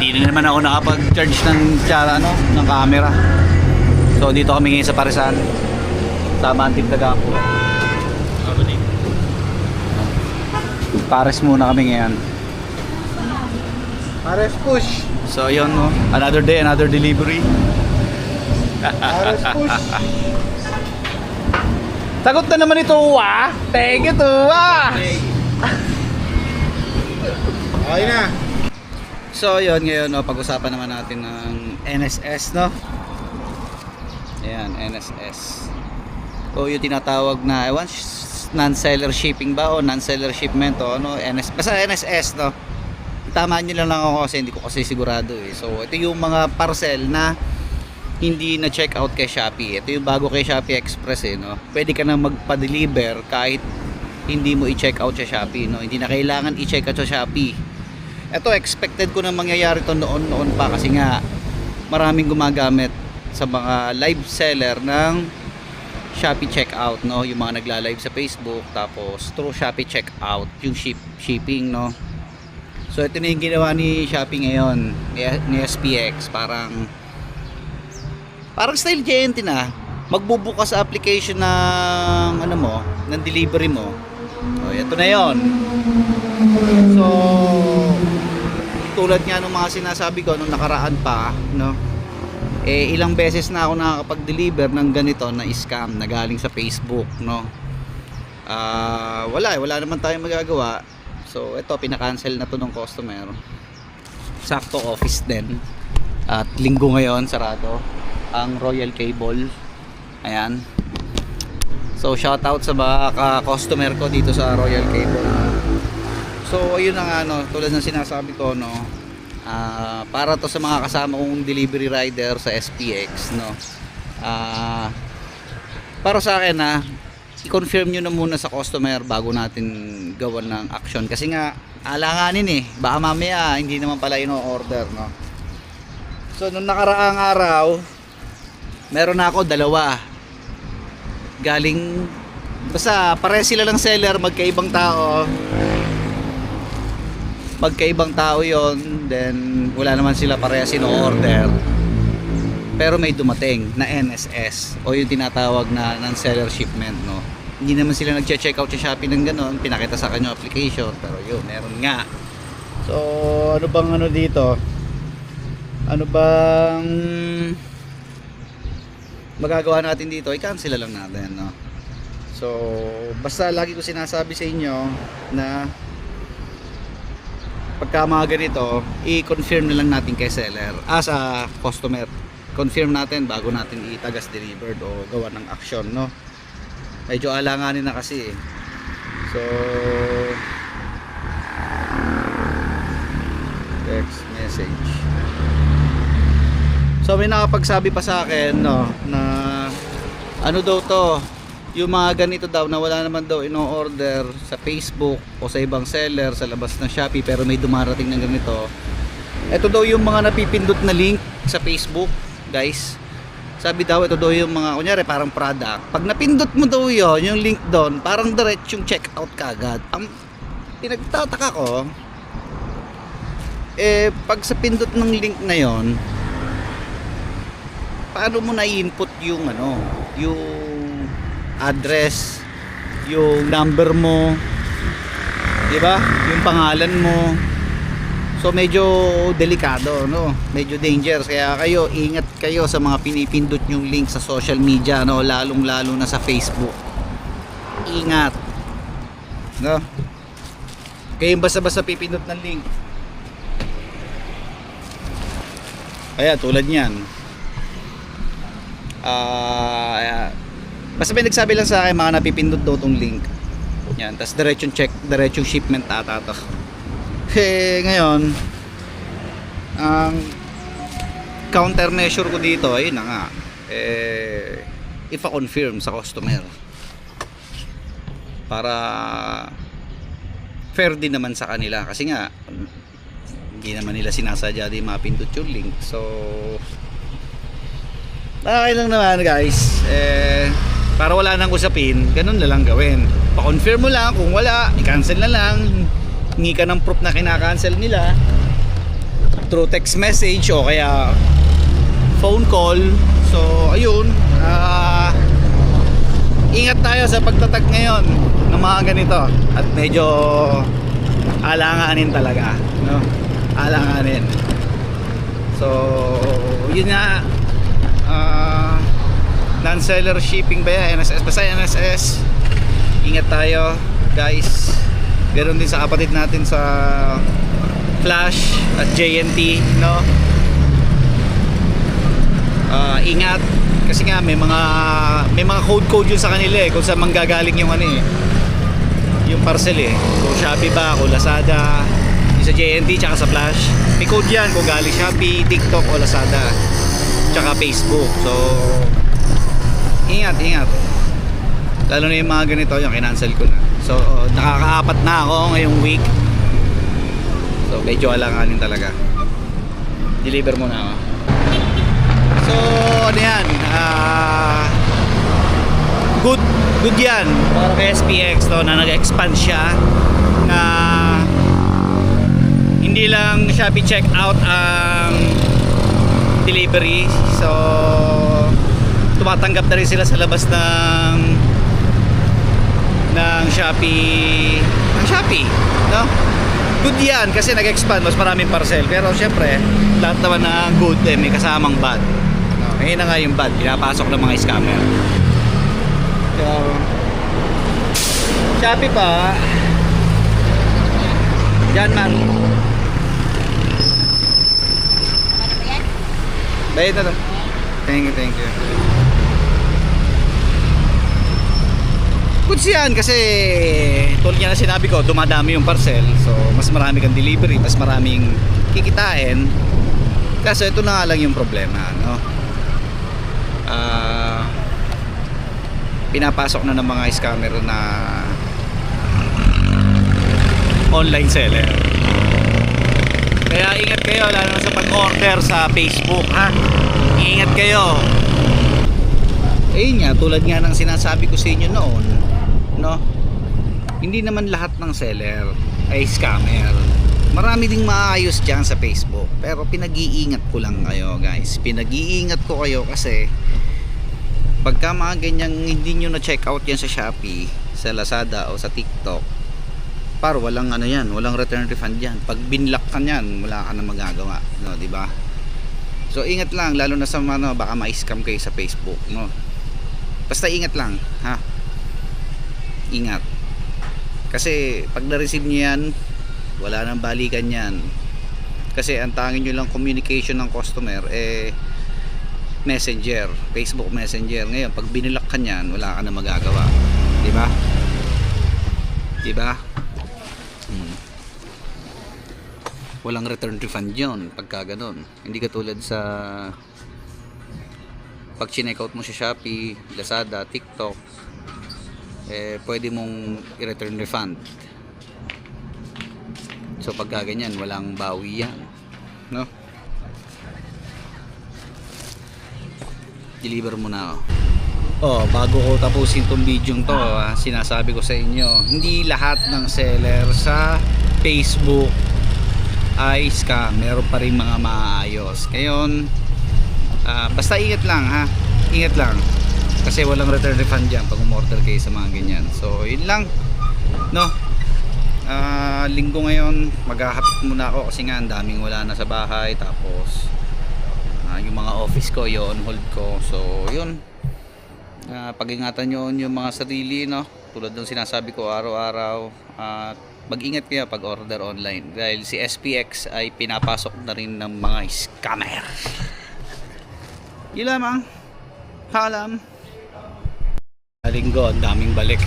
Hindi na naman ako nakapag-charge ng camera. So dito kami ngayon sa Parisan. Tama ang Team Tagapo. Pares muna kami ngayon. Pares push. So yun, no? Another day, another delivery. Pares push. Sagot na naman ito, ah! Thank you, ah! Okay na. So yun, ngayon, no, pag-usapan naman natin ng NSS, no? Ayan, NSS. So yung tinatawag na, non-seller shipping ba o non-seller shipment o ano, basta NSS, no? Tamaan nyo lang ako kasi hindi ko kasi sigurado eh. So ito yung mga parcel na hindi na check out kay Shopee. Ito yung bago kay Shopee Express eh, no? Pwede ka na magpa-deliver kahit hindi mo i-check out sa Shopee, no? Hindi na kailangan i-check out sa Shopee. Ito, expected ko na mangyayari to noon pa kasi nga maraming gumagamit sa mga live seller ng Shopee checkout, no? Yung mga nagla-live sa Facebook tapos through Shopee checkout yung shipping, no? So ito na yung ginawa ni Shopee ngayon, ni SPX, parang style GNT na. Magbubukas sa application ng ano mo, ng delivery mo. So ito na yon. So tulad nga ng mga sinasabi ko nung nakaraan pa, no? Eh ilang beses na ako nakakapag-deliver ng ganito na scam na galing sa Facebook, no? Wala naman tayong magagawa. So ito, pinakancel na to ng customer. Sakto office din. At linggo ngayon, sarado ang Royal Cable. Ayan. So shout out sa mga customer ko dito sa Royal Cable. So ayun na nga, no, tulad ng sinasabi ko, no, para to sa mga kasama kong delivery rider sa SPX, no. Para sa akin, i-confirm nyo na muna sa customer bago natin gawan ng action kasi nga alanganin eh, baka mamaya hindi naman pala ino-order, no. So nung nakaraang araw meron na ako dalawa galing, basta pare sila lang seller, magkaibang tao yon, then wala naman sila parehas ino-order pero may dumating na NSS o yung tinatawag na non-seller shipment, no. Hindi naman sila nagche-check out sa Shopee ng ganon, pinakita sa kanya application pero yun, meron nga. So ano bang ano dito, ano bang magagawa natin dito? I-cancel lang natin, no. So basta lagi ko sinasabi sa inyo na pagka mga ganito, i-confirm na lang natin kay seller, sa customer. Confirm natin bago natin itagas delivered o gawa ng action, no. Medyo alanganin na kasi eh. So text message. So may nakapagsabi pa sa akin, no, na ano daw to, yung mga ganito daw na wala naman daw ino-order sa Facebook o sa ibang seller sa labas ng Shopee pero may dumarating ng ganito. Ito daw yung mga napipindot na link sa Facebook, guys. Sabi daw ito daw yung mga kunyari parang product. Pag napindot mo daw yung link doon, parang direct yung checkout kaagad. Ang pinagtataka ko, pag sa pindot ng link na yon, paano mo na-input yung yung address, yung number mo, di ba? Yung pangalan mo. So medyo delikado, no? Medyo dangerous. Kaya kayo, ingat kayo sa mga pinipindot yung link sa social media, no? Lalong-lalo na sa Facebook. Ingat. No? Kayo basta-basta pipindot ng link. Kaya tulad niyan. Basta may nagsabi lang sa akin mga napipindot daw tong link. Yan, tas diretsong check, diretsong shipment ata to. Ngayon ang countermeasure ko dito ay na nga, ipa-confirm sa customer para fair din naman sa kanila kasi nga hindi naman nila sinasadya din mapindot yung link. So okay lang naman, guys. Para wala nang usapin, ganun na lang gawin. Pa-confirm mo lang, kung wala, i-cancel na lang. Hingi ka ng proof na kinakancel nila. through text message o kaya phone call. So ayun, ingat tayo sa pagtatag ngayon ng mga ganito at medyo alanganin talaga, no? Alanganin. So yun nga, non-seller shipping ba yan? NSS, basta NSS, ingat tayo guys. Ganoon din sa kapatid natin sa Flash at JNT, no? Ingat kasi nga may mga code yun sa kanila eh, kung saan manggagaling yung ano eh, yung parcel eh. Kung Shopee ba, kung Lazada, yung sa JNT tsaka sa Flash, may code yan kung galing Shopee, TikTok o Lazada tsaka Facebook. So ingat lalo na yung mga ganito, yung kinancel ko na. So nakakaapat na ako ngayong week, so medyo alanganin talaga. Deliver mo na ako. So ano yan, good yan para kay SPX to, na nag-expand siya, na hindi lang Shopee checkout ang delivery. So tumatanggap na rin sila sa labas ng Shopee, no? Good yan kasi nag-expand, mas maraming parcel. Pero syempre lahat naman na good eh, may kasamang bad. Ngayon na nga yung bad, pinapasok ng mga scammer. So Shopee pa dyan man. Bayad na to. Thank you. Good yan kasi tulad nga na sinabi ko, dumadami yung parcel. So mas marami kang delivery, mas maraming kikitain. Kaso ito na nga lang yung problema, no? Pinapasok na ng mga scammer na online seller. Kaya ingat kayo, lalo na sa pag-order sa Facebook, ha? Ingat kayo. Ayun nga, tulad nga ng sinasabi ko sa inyo noon, no? Hindi naman lahat ng seller ay scammer. Marami ding maayos dyan sa Facebook. Pero pinag-iingat ko lang kayo, guys. Pinag-iingat ko kayo kasi pagka mga ganyang hindi nyo na check out yan sa Shopee, sa Lazada o sa TikTok, par walang ano yan, walang return refund yan. Pag binlock ka yan, wala ka na magagawa, no, di ba? So ingat lang, lalo na sa ano, baka ma-scam kayo sa Facebook, no? Basta ingat lang, ha? Ingat. Kasi pag na-receive nyo yan, wala nang balikan yan. Kasi ang tanging nyo lang communication ng customer eh Messenger, Facebook Messenger. Ngayon pag binilak ka niyan, wala ka na magagawa, di ba? Di ba? Walang return refund yun pagka ganun. Hindi katulad sa pag chinekout mo sa Shopee, Lazada, TikTok, eh pwede mong i-return refund. So pagka ganyan, walang bawi yan, no? Deliver mo na ako. Oh, bago ko tapusin tong video to, sinasabi ko sa inyo, hindi lahat ng seller sa Facebook ay scam. Meron pa rin mga maayos. Ngayon, basta ingat lang, ha? Ingat lang. Kasi walang return refund dyan pag umorder kayo sa mga ganyan. So, yun lang, no? Linggo ngayon, maghahapit muna ako kasi nga ang daming wala na sa bahay. Tapos, yung mga office ko, yun, hold ko. So, yun. Pag-ingatan nyo yung mga sarili, no? Tulad ng sinasabi ko araw-araw. Mag-ingat kayo pag order online dahil si SPX ay pinapasok na rin ng mga scammer. Yun lamang. Paalam. Linggo, ang daming balik.